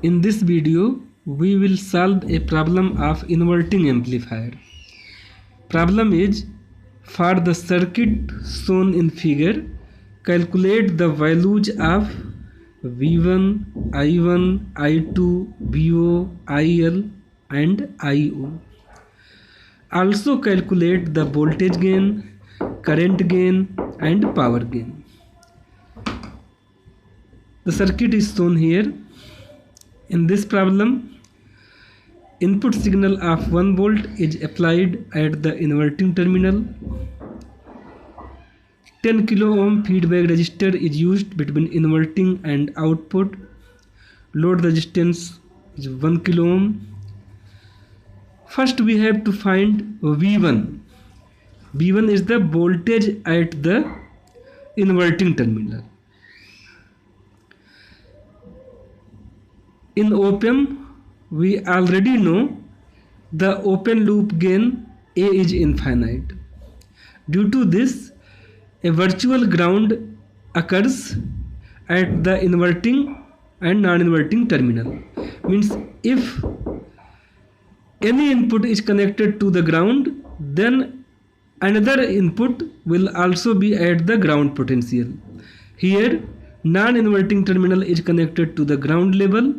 In this video, we will solve a problem of inverting amplifier. Problem is, for the circuit shown in figure, calculate the values of V1, I1, I2, VO, IL and IO. Also calculate the voltage gain, current gain and power gain. The circuit is shown here. In this problem, input signal of 1 volt is applied at the inverting terminal. 10 kilo ohm feedback resistor is used between inverting and output. Load resistance is 1 kilo ohm. First we have to find V1. V1 is the voltage at the inverting terminal. In op-amp, we already know the open loop gain A is infinite. Due to this, a virtual ground occurs at the inverting and non-inverting terminal. Means if any input is connected to the ground, then another input will also be at the ground potential. Here, non-inverting terminal is connected to the ground level.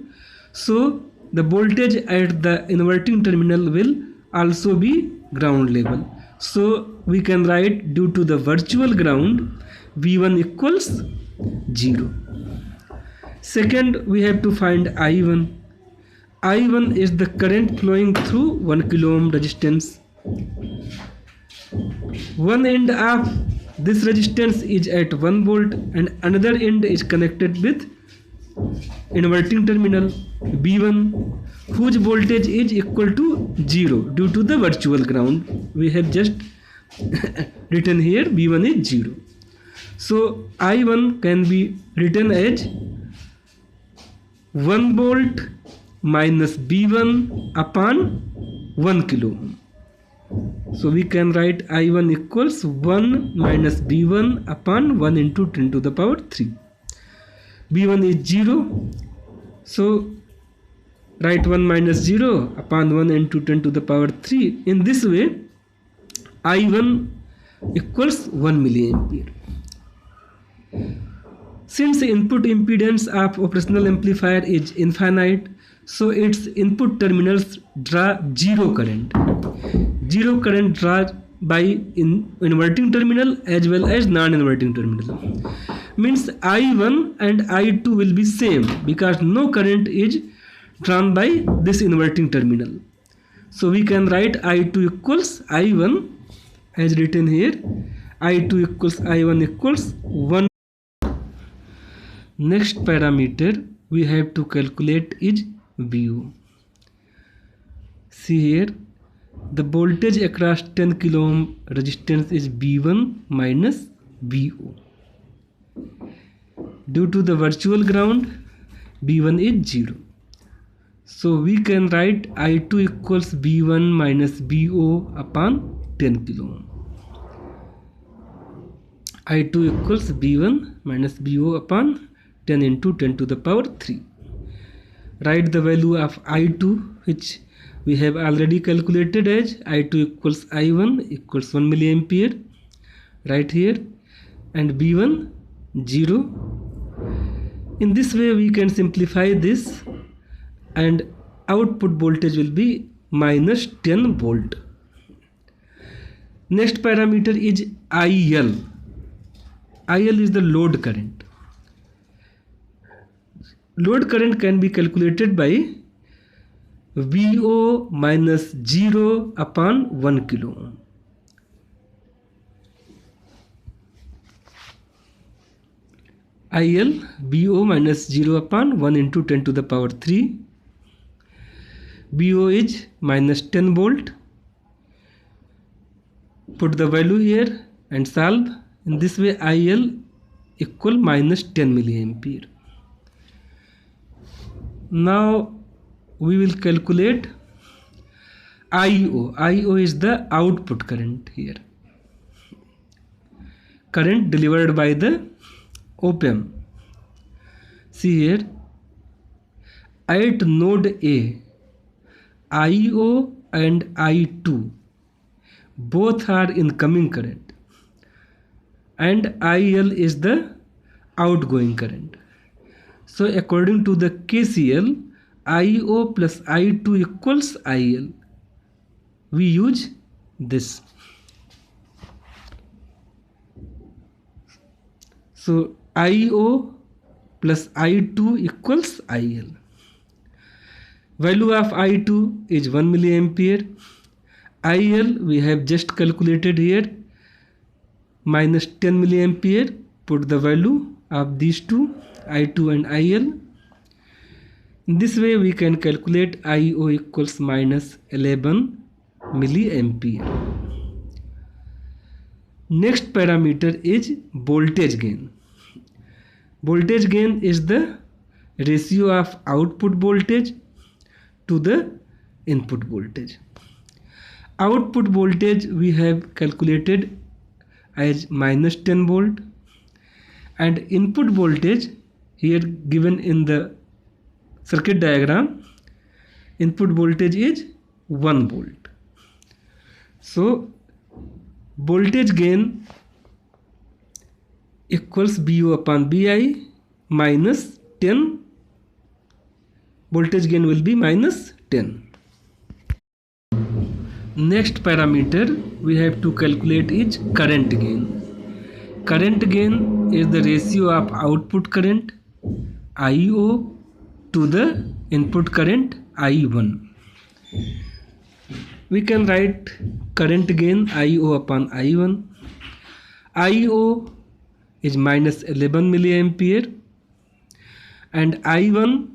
So the voltage at the inverting terminal will also be ground level. So we can write, due to the virtual ground, V1 equals 0. Second, we have to find I1. I1 is the current flowing through 1 kilo ohm resistance. One end of this resistance is at 1 volt and another end is connected with inverting terminal V1, whose voltage is equal to 0 due to the virtual ground. We have just written here V1 is 0. So I1 can be written as 1 volt minus V1 upon 1 kilo ohm. So we can write I1 equals 1 minus V1 upon 1 into 10 to the power 3. V1 is 0. So write 1 minus 0 upon 1 into 10 to the power 3. In this way, I1 equals 1 milliampere. Since the input impedance of operational amplifier is infinite, so its input terminals draw zero current. Zero current drawn by inverting terminal as well as non-inverting terminal. Means I1 and I2 will be same because no current is drawn by this inverting terminal. So we can write I2 equals I1 as written here. I2 equals I1 equals 1. Next parameter we have to calculate is VO. See here, the voltage across 10 kilo ohm resistance is V1 minus VO. Due to the virtual ground, V1 is 0. So we can write I2 equals V1 minus VO upon 10 kilo ohm. I2 equals V1 minus VO upon 10 into 10 to the power 3. Write the value of I2, which we have already calculated as I2 equals I1 equals 1 milliampere. Right here, and V1 0. In this way we can simplify this and output voltage will be minus 10 volt. Next parameter is IL. IL is the load current. Load current can be calculated by VO minus 0 upon 1 kilo ohm. IL VO minus 0 upon 1 into 10 to the power 3. VO is minus 10 volt. Put the value here and solve. In this way IL equal minus 10 milliampere. Now we will calculate IO. IO is the output current here. Current delivered by the op-amp. See here, at node A, IO and I2 both are incoming current and IL is the outgoing current. So according to the KCL, IO plus I2 equals IL. We use this. So IO plus I2 equals IL. Value of I2 is 1 milliampere. IL we have just calculated here, minus 10 milliampere. Put the value of these two, I2 and IL. In this way we can calculate IO equals minus 11 milliampere. Next parameter is voltage gain. Voltage gain is the ratio of output voltage to the input voltage. Output voltage we have calculated as minus 10 volt, and input voltage here given in the circuit diagram, input voltage is 1 volt. So voltage gain equals BO upon BI minus 10. Voltage gain will be minus 10. Next parameter we have to calculate is current gain. Current gain is the ratio of output current IO to the input current I1. We can write current gain IO upon I1. IO is minus 11 milliampere and I1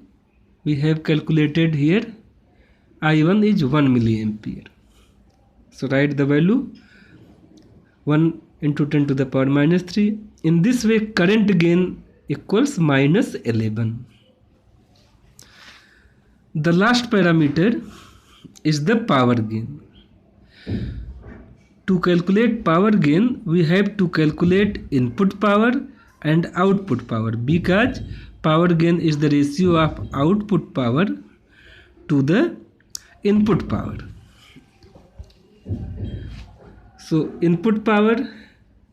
we have calculated here, I1 is 1 milliampere. So write the value 1 into 10 to the power minus 3. In this way current gain equals minus 11. The last parameter is the power gain. To calculate power gain we have to calculate input power and output power, because power gain is the ratio of output power to the input power. So input power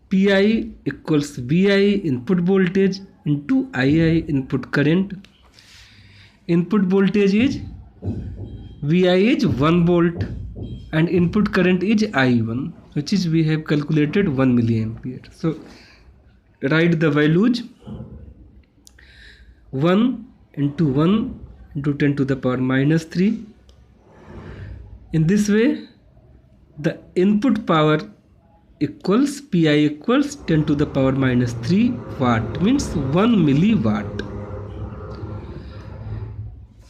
PI equals VI input voltage into II input current. Input voltage is VI is 1 volt and input current is I1, which is we have calculated 1 milliampere. So write the values 1 into 10 to the power minus 3. In this way the input power equals PI equals 10 to the power minus 3 watt, means 1 milliwatt.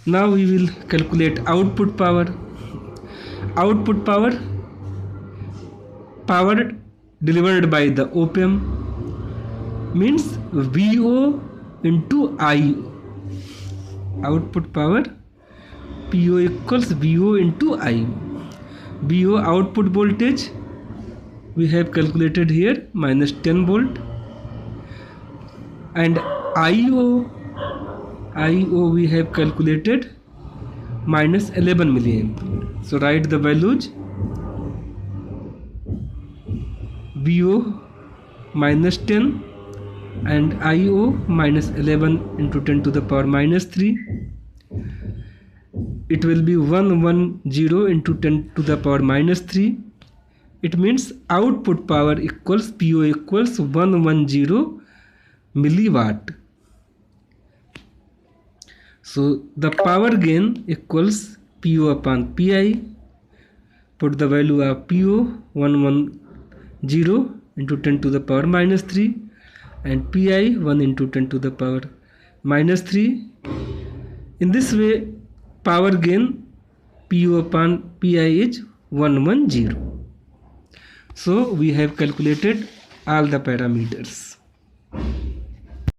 Now we will calculate output power. Output power, power delivered by the op-amp, means VO into IO. Output power PO equals VO into IO. VO output voltage we have calculated here minus 10 volt, and IO we have calculated minus 11 milliampere. So write the values VO minus 10 and IO minus 11 into 10 to the power minus 3. It will be 110 into 10 to the power minus 3. It means output power equals PO equals 110 milliwatt. So the power gain equals PO upon PI. Put the value of PO 110 into 10 to the power minus 3 and PI 1 into 10 to the power minus 3. In this way power gain PO upon PI is 110. So we have calculated all the parameters.